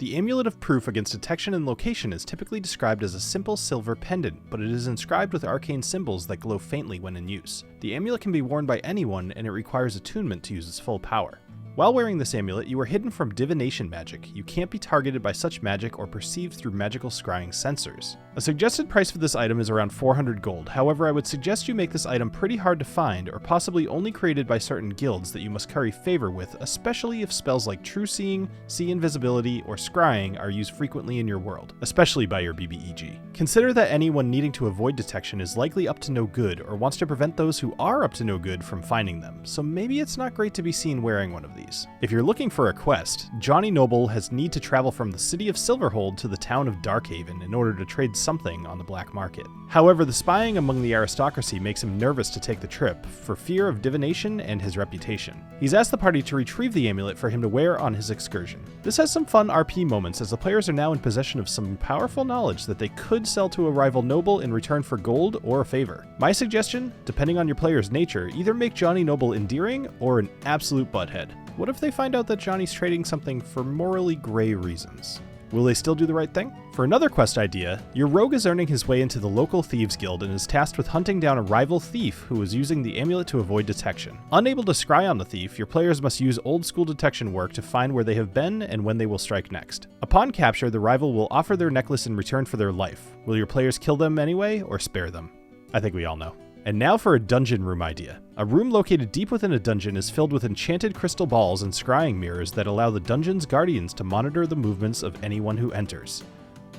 The Amulet of Proof against detection and location is typically described as a simple silver pendant, but it is inscribed with arcane symbols that glow faintly when in use. The amulet can be worn by anyone, and it requires attunement to use its full power. While wearing this amulet, you are hidden from divination magic. You can't be targeted by such magic or perceived through magical scrying sensors. A suggested price for this item is around 400 gold, however I would suggest you make this item pretty hard to find, or possibly only created by certain guilds that you must curry favor with, especially if spells like True Seeing, See Invisibility, or Scrying are used frequently in your world, especially by your BBEG. Consider that anyone needing to avoid detection is likely up to no good, or wants to prevent those who are up to no good from finding them, so maybe it's not great to be seen wearing one of these. If you're looking for a quest, Johnny Noble has need to travel from the city of Silverhold to the town of Darkhaven in order to trade something on the black market. However, the spying among the aristocracy makes him nervous to take the trip, for fear of divination and his reputation. He's asked the party to retrieve the amulet for him to wear on his excursion. This has some fun RP moments, as the players are now in possession of some powerful knowledge that they could sell to a rival noble in return for gold or a favor. My suggestion, depending on your player's nature, either make Johnny Noble endearing or an absolute butthead. What if they find out that Johnny's trading something for morally gray reasons? Will they still do the right thing? For another quest idea, your rogue is earning his way into the local thieves guild and is tasked with hunting down a rival thief who is using the amulet to avoid detection. Unable to scry on the thief, your players must use old school detection work to find where they have been and when they will strike next. Upon capture, the rival will offer their necklace in return for their life. Will your players kill them anyway or spare them? I think we all know. And now for a dungeon room idea. A room located deep within a dungeon is filled with enchanted crystal balls and scrying mirrors that allow the dungeon's guardians to monitor the movements of anyone who enters.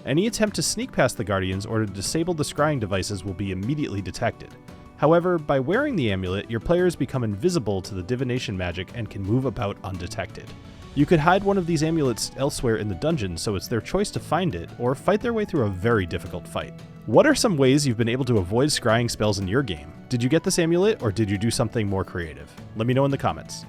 Any attempt to sneak past the guardians or to disable the scrying devices will be immediately detected. However, by wearing the amulet, your players become invisible to the divination magic and can move about undetected. You could hide one of these amulets elsewhere in the dungeon, so it's their choice to find it, or fight their way through a very difficult fight. What are some ways you've been able to avoid scrying spells in your game? Did you get this amulet, or did you do something more creative? Let me know in the comments.